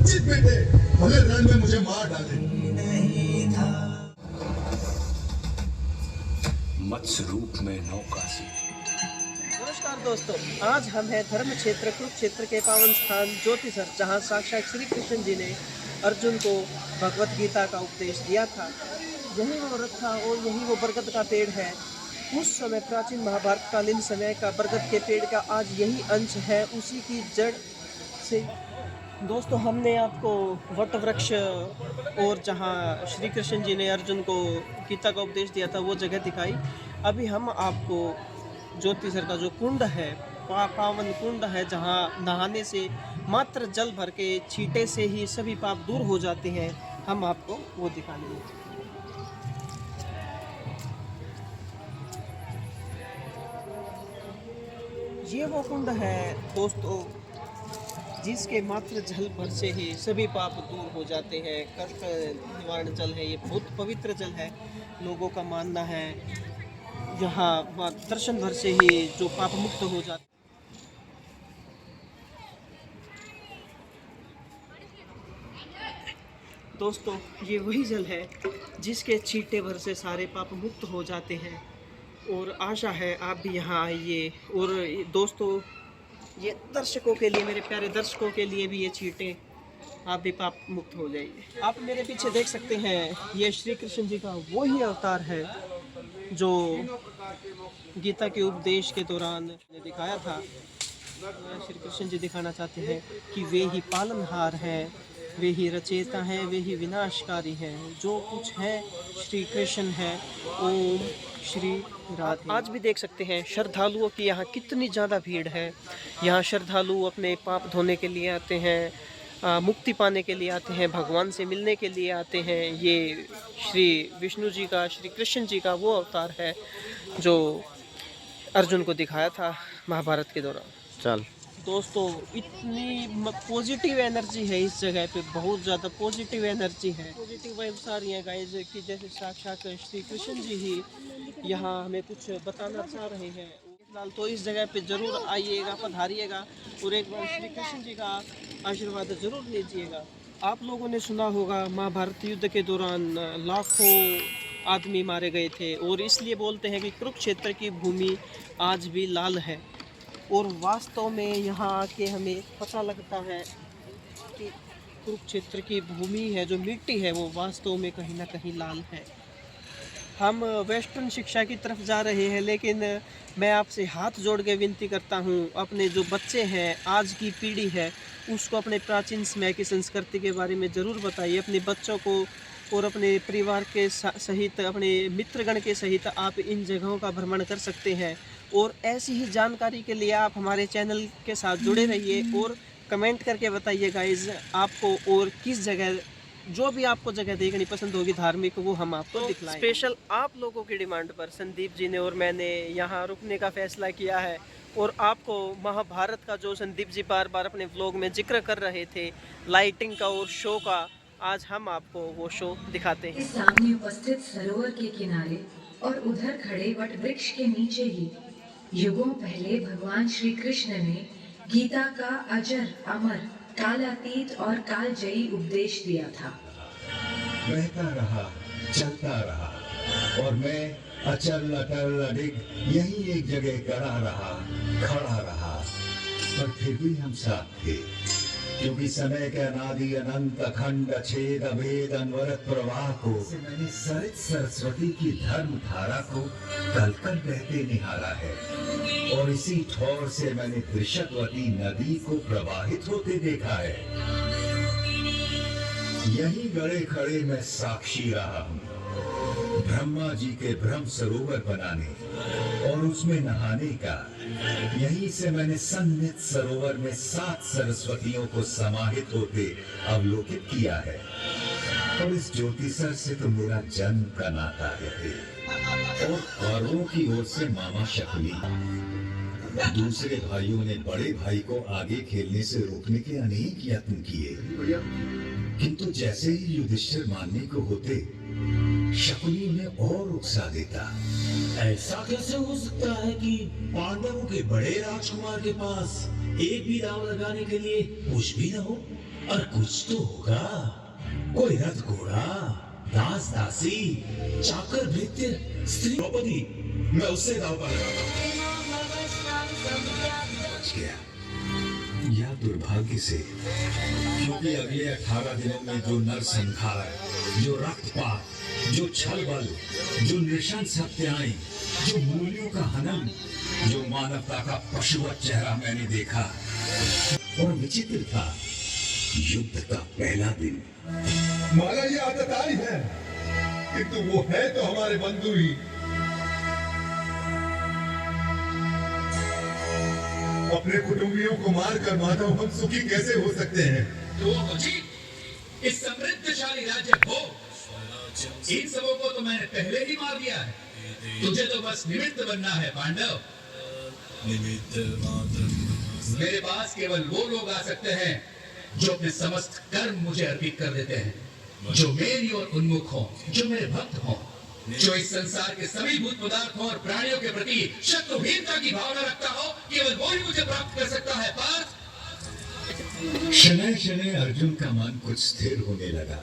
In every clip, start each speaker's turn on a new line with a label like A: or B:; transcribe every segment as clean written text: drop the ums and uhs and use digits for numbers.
A: वंचित बेटे भले रण में मुझे मार डाले।
B: मत्स्य रूप में नौका से।
C: नमस्कार दोस्तों, आज हम हैं धर्म क्षेत्र कुरुक्षेत्र के पावन स्थान ज्योतिसर, जहां साक्षात श्री कृष्ण जी ने अर्जुन को भगवत गीता का उपदेश दिया था। यही वो रथ था और यही वो बरगद का पेड़ है। उस समय प्राचीन महाभारत कालीन समय का बरगद के पेड़ का आज यही अंश है, उसी की जड़ से। दोस्तों, हमने आपको वट वृक्ष और जहाँ श्री कृष्ण जी ने अर्जुन को गीता का उपदेश दिया था वो जगह दिखाई। अभी हम आपको ज्योतिसर का जो कुंड है, पावन कुंड है, जहाँ नहाने से मात्र जल भर के छींटे से ही सभी पाप दूर हो जाते हैं, हम आपको वो दिखाएंगे। ये वो कुंड है दोस्तों, जिसके मात्र जल भर से ही सभी पाप दूर हो जाते हैं। कष्ट निवारण जल है, ये बहुत पवित्र जल है। लोगों का मानना है यहाँ दर्शन भर से ही जो पाप मुक्त हो जाते। दोस्तों, ये वही जल है जिसके छींटे भर से सारे पाप मुक्त हो जाते हैं और आशा है आप भी यहाँ आइए। और दोस्तों, ये दर्शकों के लिए, मेरे प्यारे दर्शकों के लिए भी ये छींटे, आप भी पाप मुक्त हो जाइए। आप मेरे पीछे देख सकते हैं, ये श्री कृष्ण जी का वो ही अवतार है जो गीता के उपदेश के दौरान दिखाया था। श्री कृष्ण जी दिखाना चाहते हैं कि वे ही पालनहार हैं, वे ही रचयिता हैं, वे ही विनाशकारी हैं। जो कुछ है श्री कृष्ण है। ओम श्री राधे। आज भी देख सकते हैं श्रद्धालुओं की यहाँ कितनी ज़्यादा भीड़ है। यहाँ श्रद्धालु अपने पाप धोने के लिए आते हैं, मुक्ति पाने के लिए आते हैं, भगवान से मिलने के लिए आते हैं। ये श्री विष्णु जी का, श्री कृष्ण जी का वो अवतार है जो अर्जुन को दिखाया था महाभारत के दौरान। चल दोस्तों, इतनी पॉजिटिव एनर्जी है इस जगह पे, बहुत ज़्यादा पॉजिटिव एनर्जी है, पॉजिटिव वाइब्स आ रही हैं गाइस, कि जैसे साक्षात श्री कृष्ण जी ही यहाँ हमें कुछ बताना चाह रहे हैं। फिलहाल तो इस जगह पे ज़रूर आइएगा, पधारिएगा और एक बार श्री कृष्ण जी का आशीर्वाद ज़रूर लीजिएगा। आप लोगों ने सुना होगा महाभारत युद्ध के दौरान लाखों आदमी मारे गए थे और इसलिए बोलते हैं कि कुरुक्षेत्र की भूमि आज भी लाल है। और वास्तव में यहाँ आके हमें पता लगता है कि कुरुक्षेत्र की भूमि है, जो मिट्टी है, वो वास्तव में कहीं ना कहीं लाल है। हम वेस्टर्न शिक्षा की तरफ जा रहे हैं, लेकिन मैं आपसे हाथ जोड़ के विनती करता हूँ, अपने जो बच्चे हैं, आज की पीढ़ी है, उसको अपने प्राचीन समय की संस्कृति के बारे में ज़रूर बताइए। अपने बच्चों को और अपने परिवार के सहित, अपने मित्रगण के सहित आप इन जगहों का भ्रमण कर सकते हैं। और ऐसी ही जानकारी के लिए आप हमारे चैनल के साथ जुड़े रहिए और कमेंट करके बताइए गाइज आपको, और किस जगह, जो भी आपको जगह देखनी पसंद होगी धार्मिक, वो हम आपको दिखलाएं। स्पेशल आप लोगों की डिमांड पर संदीप जी ने और मैंने यहाँ रुकने का फैसला किया है और आपको महाभारत का जो संदीप जी बार बार अपने व्लॉग में जिक्र कर रहे थे, लाइटिंग का और शो का, आज हम आपको वो शो दिखाते हैं।
D: सामने उपस्थित सरोवर के किनारे और उधर खड़े वट वृक्ष के नीचे ही युगों पहले भगवान श्री कृष्ण ने गीता का अजर अमर, कालातीत और कालजयी उपदेश दिया था।
A: बहता रहा, चलता रहा और मैं अचल अटल अडिग यही एक जगह खड़ा रहा। पर फिर भी हम साथ थे, क्योंकि समय के अनादि अनंत अखंड अछेद अभेद अनवरत प्रवाह को मैंने सरित सरस्वती की धर्म धारा को कलकल बहते निहारा है। और इसी ठोर से मैंने त्रिशतवती नदी को प्रवाहित होते देखा है। यही गड़े खड़े मैं साक्षी रहा हूँ, ब्रह्मा जी के ब्रह्म सरोवर बनाने और उसमें नहाने का। यहीं से मैंने सन्निध सरोवर में 7 सरस्वतियों को समाहित होते अवलोकित किया है। और इस ज्योतिसर से तो मेरा जन्म का नाता है। और कौरवों की ओर से मामा शकुनी, दूसरे भाइयों ने बड़े भाई को आगे खेलने से रोकने के अनेक यत्न किए, किंतु जैसे ही युधिष्ठिर मानने को होते, शकुनी उन्हें और उकसा देता।
E: ऐसा कैसे हो सकता है कि पांडवों के बड़े राजकुमार के पास एक भी दांव लगाने के लिए कुछ भी न हो? और कुछ तो होगा, कोई रथ घोड़ा, दास दासी, चाकर भृत्य, स्त्री द्रौपदी, मैं उससे दाव पर लगाता
A: बच गया, या दुर्भाग्य से, क्योंकि अगले 18 दिनों में जो नरसंहार, जो रक्तपात, जो छल बल, जो नृशंस हत्याएं, जो मूल्यों का हनन, जो मानवता का पशुवत चेहरा मैंने देखा, और विचित्र था युद्ध का पहला दिन।
F: माना ये आदत आई है, किंतु वो है तो हमारे बंधु ही। अपने कुटुंबियों को मारकर माधव हम सुखी कैसे हो सकते हैं?
A: तो मुझे इस समृद्धशाली राज्य को, इन सबों को तो मैंने पहले ही मार दिया है। तुझे तो बस निमित्त बनना है पांडव। मेरे पास केवल वो लोग आ सकते हैं जो अपने समस्त कर्म मुझे अर्पित कर देते हैं, जो मेरी ओर उन्मुख हो, जो मेरे भक्त हो, जो इस संसार के सभी भूत पदार्थों और प्राणियों के प्रति शत्रुहीनता की भावना रखता हो, केवल वो ही मुझे प्राप्त कर सकता है। पार्थ। शनय शनय अर्जुन का मन कुछ स्थिर होने लगा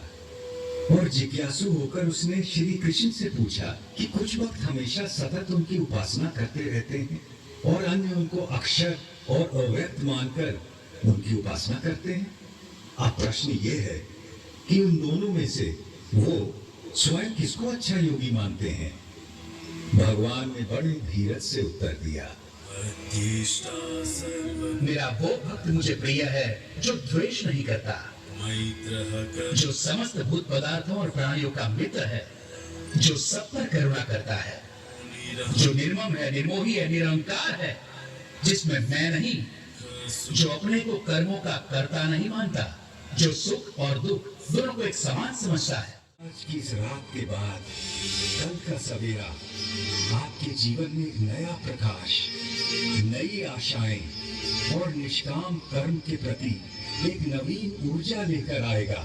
A: और जिज्ञासु होकर उसने श्री कृष्ण से पूछा कि कुछ वक्त हमेशा सतत उनकी उपासना करते रहते हैं और अन्य उनको अक्षर और अव्यक्त मानकर उनकी उपासना करते हैं। अब प्रश्न ये है कि उन दोनों में से वो स्वयं किसको अच्छा योगी मानते हैं? भगवान ने बड़े धीरज से उत्तर दिया, मेरा वो भक्त मुझे प्रिय है जो द्वेष नहीं करता, जो समस्त भूत पदार्थों और प्राणियों का मित्र है, जो सब पर करुणा करता है, जो निर्मम है, निर्मोही है, निरंकार है, जिसमें मैं नहीं, जो अपने को कर्मों का कर्ता नहीं मानता, जो सुख और दुख दोनों को एक समान समझता है। आज की इस रात के बाद कल का सवेरा आपके जीवन में एक नया प्रकाश, नई आशाएं और निष्काम कर्म के प्रति एक नवीन ऊर्जा लेकर आएगा।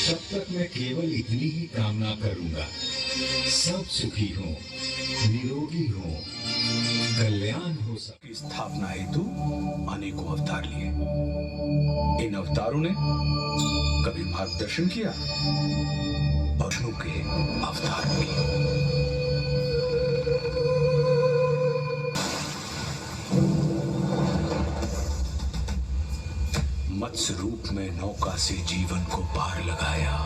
A: तब तक मैं केवल इतनी ही कामना करूंगा, सब सुखी हो, निरोगी हो, कल्याण हो।
B: की स्थापना हेतु अनेकों अवतार लिए। इन अवतारों ने कभी मार्गदर्शन किया और विष्णु के अवतारों की। मत्स्य रूप में नौका से जीवन को पार लगाया,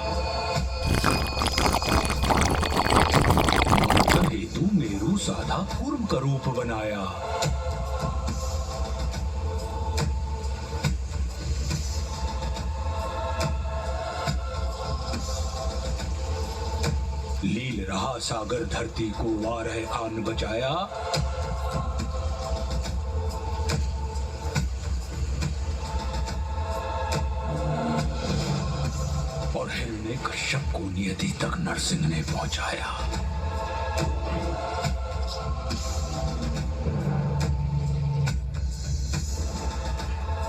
B: हेतु मेरु साधा पूर्व का रूप बनाया। लील रहा सागर धरती को वार है आन बचाया। और हिरण्य कश्यप को नियति तक नरसिंह ने पहुंचाया।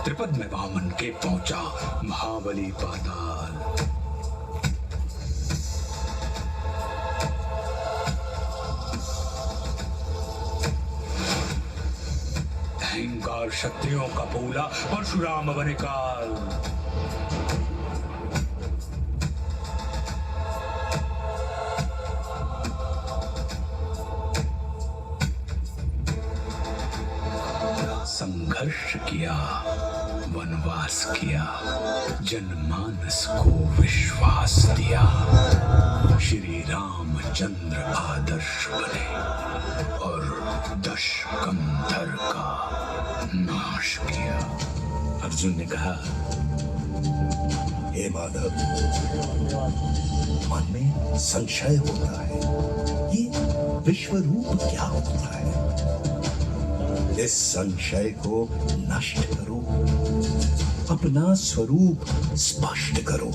B: त्रिपद में वामन के पहुंचा महाबली पाताल। अहंकार क्षत्रियों का बोला परशुराम बने काल। संघर्ष किया, वनवास किया, जनमानस को विश्वास दिया। श्री रामचंद्र आदर्श बने और दशकंधर का नाश किया। अर्जुन ने कहा,
G: हे माधव, मन में संशय होता है, ये विश्व रूप क्या होता है? इस संशय को नष्ट करो, अपना स्वरूप स्पष्ट करो।